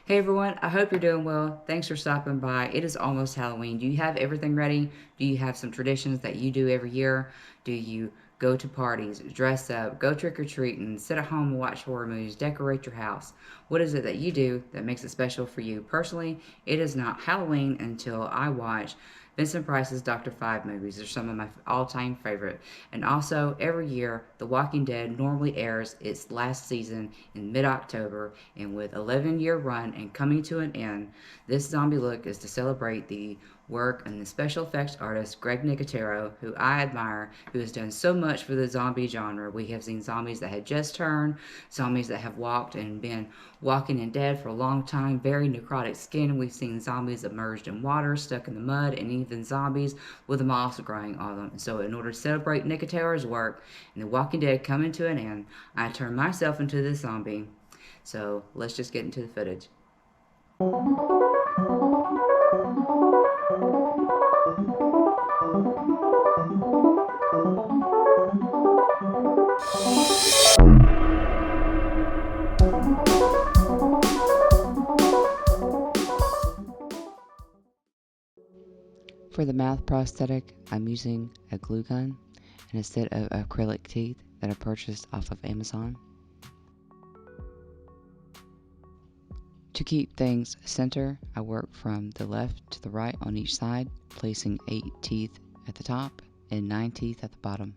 Hey everyone, I hope you're doing well. Thanks for stopping by. It is almost Halloween. Do you have everything ready? Do you have some traditions that you do every year? Do you go to parties, dress up, go trick or treating, sit at home and watch horror movies, decorate your house? What is it that you do that makes it special for you? Personally, it is not Halloween until I watch Vincent Price's Dr. Five movies. They're some of my all-time favorite. And also, every year, The Walking Dead normally airs its last season in mid-October, and with 11-year run and coming to an end, this zombie look is to celebrate the work and the special effects artist Greg Nicotero, who I admire, who has done so much for the zombie genre. We have seen zombies that had just turned, zombies that have walked and been walking and dead for a long time, very necrotic skin. We've seen zombies submerged in water, stuck in the mud, and even zombies with moss growing on them. So in order to celebrate Nicotero's work and The Walking Dead coming to an end, I turned myself into this zombie. So let's just get into the footage. For the mouth prosthetic, I'm using a glue gun and a set of acrylic teeth that I purchased off of Amazon. To keep things center, I work from the left to the right on each side, placing 8 teeth at the top and 9 teeth at the bottom.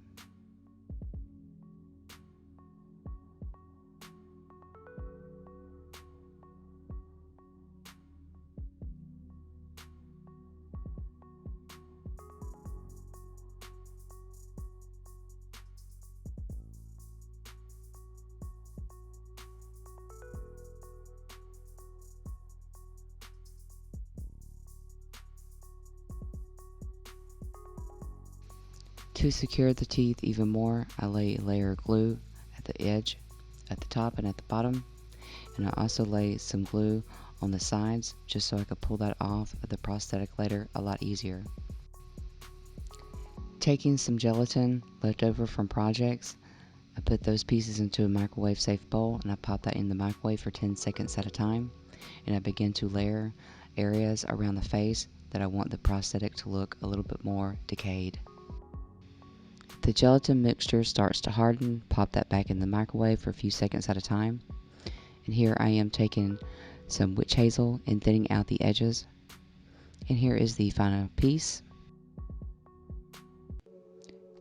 To secure the teeth even more, I lay a layer of glue at the edge, at the top and at the bottom, and I also lay some glue on the sides just so I could pull that off of the prosthetic later a lot easier. Taking some gelatin left over from projects, I put those pieces into a microwave safe bowl and I pop that in the microwave for 10 seconds at a time, and I begin to layer areas around the face that I want the prosthetic to look a little bit more decayed. The gelatin mixture starts to harden, pop that back in the microwave for a few seconds at a time. And here I am taking some witch hazel and thinning out the edges. And here is the final piece.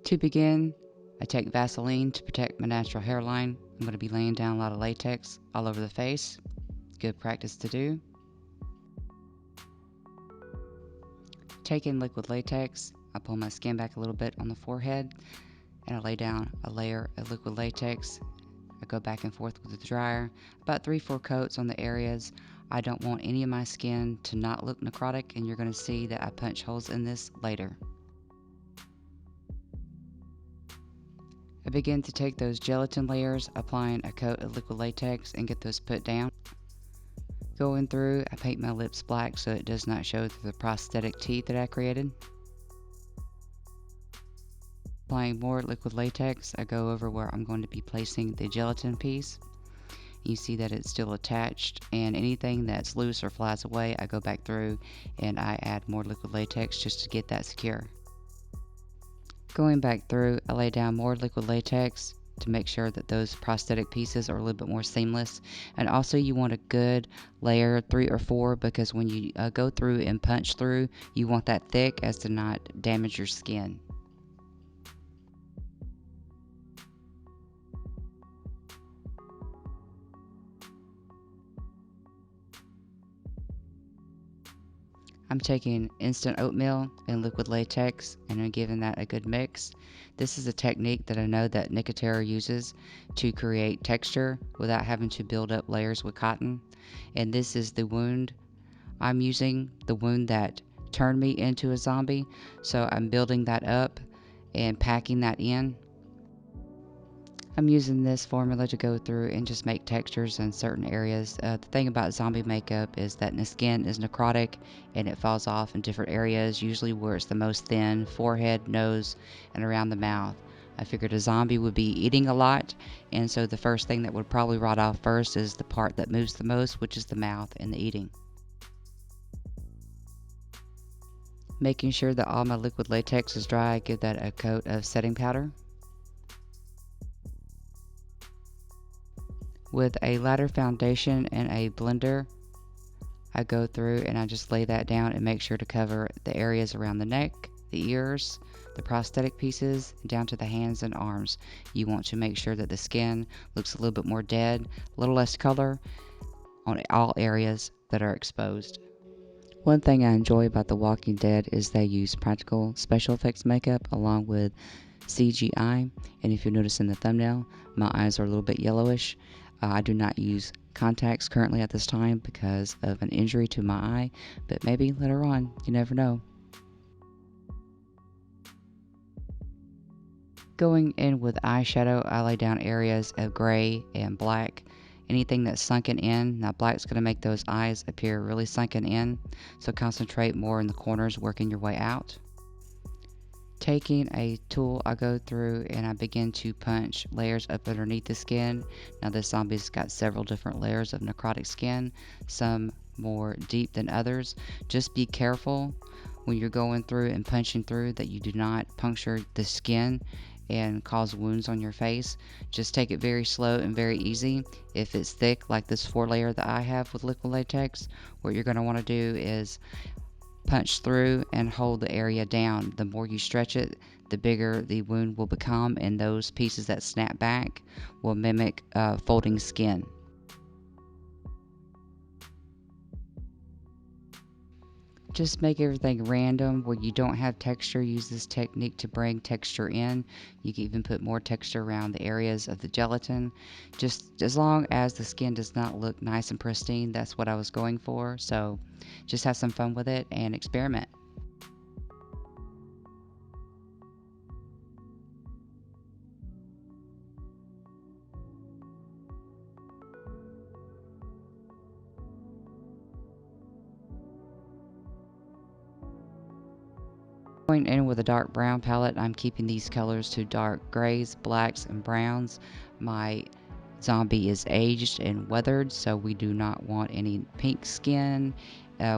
To begin, I take Vaseline to protect my natural hairline. I'm going to be laying down a lot of latex all over the face. Good practice to do. Taking liquid latex, I pull my skin back a little bit on the forehead and I lay down a layer of liquid latex. I go back and forth with the dryer, about 3-4 coats on the areas. I don't want any of my skin to not look necrotic, and you're going to see that I punch holes in this later. I begin to take those gelatin layers, applying a coat of liquid latex, and get those put down. Going through, I paint my lips black so it does not show through the prosthetic teeth that I created. Applying more liquid latex, I go over where I'm going to be placing the gelatin piece. You see that it's still attached, and anything that's loose or flies away, I go back through and I add more liquid latex just to get that secure. Going back through, I lay down more liquid latex to make sure that those prosthetic pieces are a little bit more seamless. And also you want a good layer, 3 or 4, because when you go through and punch through, you want that thick as to not damage your skin. I'm taking instant oatmeal and liquid latex and I'm giving that a good mix. This is a technique that I know that Nicotero uses to create texture without having to build up layers with cotton. And this is the wound I'm using, the wound that turned me into a zombie. So I'm building that up and packing that in. I'm using this formula to go through and just make textures in certain areas. The thing about zombie makeup is that the skin is necrotic and it falls off in different areas, usually where it's the most thin, forehead, nose, and around the mouth. I figured a zombie would be eating a lot, and so the first thing that would probably rot off first is the part that moves the most, which is the mouth and the eating. Making sure that all my liquid latex is dry, I give that a coat of setting powder. With a lighter foundation and a blender, I go through and I just lay that down and make sure to cover the areas around the neck, the ears, the prosthetic pieces, down to the hands and arms. You want to make sure that the skin looks a little bit more dead, a little less color on all areas that are exposed. One thing I enjoy about The Walking Dead is they use practical special effects makeup along with CGI, and if you notice in the thumbnail, my eyes are a little bit yellowish. I do not use contacts currently at this time because of an injury to my eye, but maybe later on, you never know. Going in with eyeshadow, I lay down areas of gray and black. Anything that's sunken in, now black's going to make those eyes appear really sunken in, so concentrate more in the corners, working your way out. Taking a tool, I go through and I begin to punch layers up underneath the skin. Now this zombie's got several different layers of necrotic skin, some more deep than others. Just be careful when you're going through and punching through that you do not puncture the skin and cause wounds on your face. Just take it very slow and very easy. If it's thick like this 4-layer that I have with liquid latex, what you're going to want to do is punch through and hold the area down. The more you stretch it, the bigger the wound will become, and those pieces that snap back will mimic folding skin. Just make everything random. Where you don't have texture, use this technique to bring texture in. You can even put more texture around the areas of the gelatin. Just as long as the skin does not look nice and pristine, that's what I was going for. So just have some fun with it and experiment. Going in with a dark brown palette, I'm keeping these colors to dark grays, blacks, and browns. My zombie is aged and weathered, so we do not want any pink skin.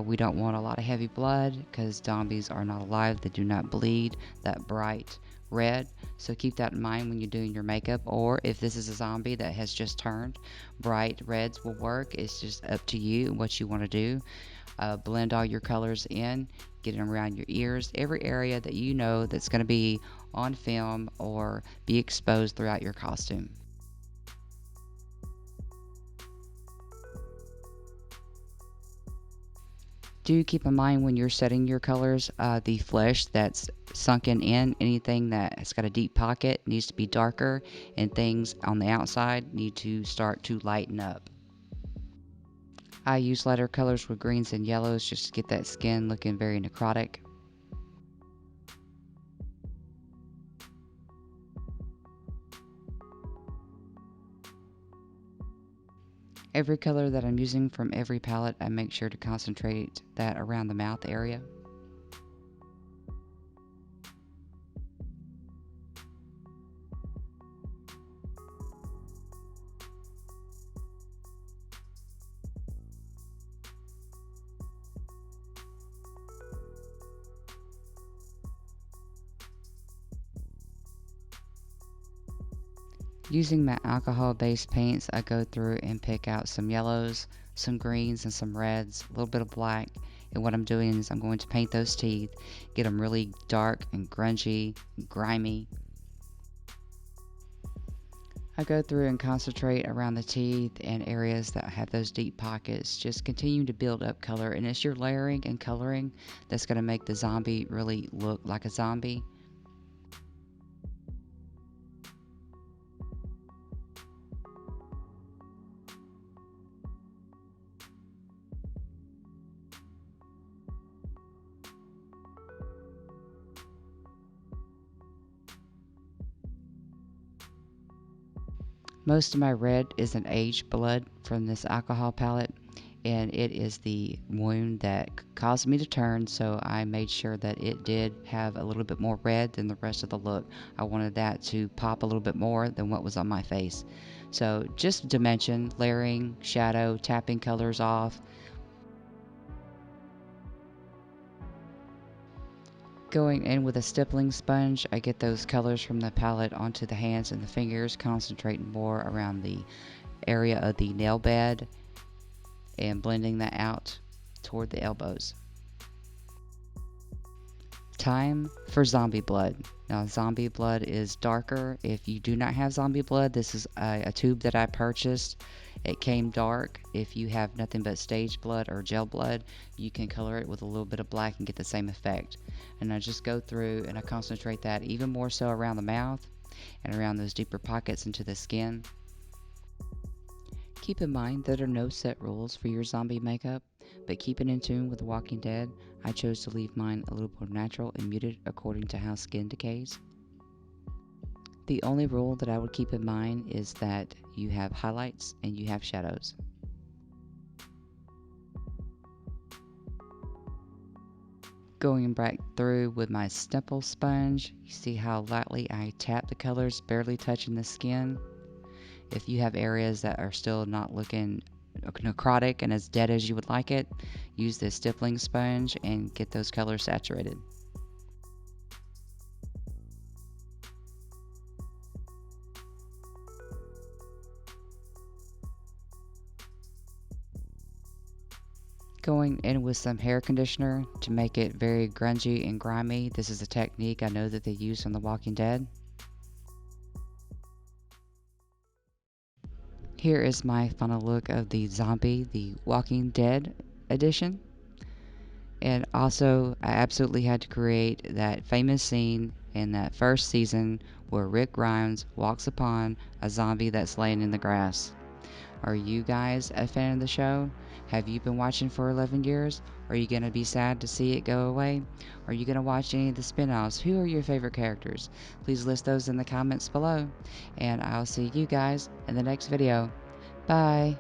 We don't want a lot of heavy blood because zombies are not alive. They do not bleed that bright red. So keep that in mind when you're doing your makeup, or if this is a zombie that has just turned, bright reds will work. It's just up to you and what you want to do. Blend all your colors in, get them around your ears, every area that you know that's going to be on film or be exposed throughout your costume. Do keep in mind when you're setting your colors, the flesh that's sunken in, anything that has got a deep pocket needs to be darker, and things on the outside need to start to lighten up. I use lighter colors with greens and yellows just to get that skin looking very necrotic. Every color that I'm using from every palette, I make sure to concentrate that around the mouth area. Using my alcohol-based paints, I go through and pick out some yellows, some greens, and some reds, a little bit of black. And what I'm doing is I'm going to paint those teeth, get them really dark and grungy, and grimy. I go through and concentrate around the teeth and areas that have those deep pockets. Just continue to build up color, and it's your layering and coloring that's going to make the zombie really look like a zombie. Most of my red is an aged blood from this alcohol palette, and it is the wound that caused me to turn, so I made sure that it did have a little bit more red than the rest of the look. I wanted that to pop a little bit more than what was on my face. So just dimension, layering, shadow, tapping colors off. Going in with a stippling sponge, I get those colors from the palette onto the hands and the fingers, concentrating more around the area of the nail bed and blending that out toward the elbows. Time for zombie blood. Now, zombie blood is darker. If you do not have zombie blood, this is a tube that I purchased. It came dark. If you have nothing but stage blood or gel blood, you can color it with a little bit of black and get the same effect. And I just go through and I concentrate that even more so around the mouth and around those deeper pockets into the skin. Keep in mind there are no set rules for your zombie makeup, but keeping in tune with The Walking Dead, I chose to leave mine a little more natural and muted according to how skin decays. The only rule that I would keep in mind is that you have highlights and you have shadows. Going back through with my stipple sponge, you see how lightly I tap the colors, barely touching the skin. If you have areas that are still not looking necrotic and as dead as you would like it, use this stippling sponge and get those colors saturated. Going in with some hair conditioner to make it very grungy and grimy. This is a technique I know that they use on The Walking Dead. Here is my final look of the zombie, The Walking Dead edition. And also, I absolutely had to create that famous scene in that first season where Rick Grimes walks upon a zombie that's laying in the grass. Are you guys a fan of the show? Have you been watching for 11 years? Are you going to be sad to see it go away? Are you going to watch any of the spin-offs? Who are your favorite characters? Please list those in the comments below. And I'll see you guys in the next video. Bye.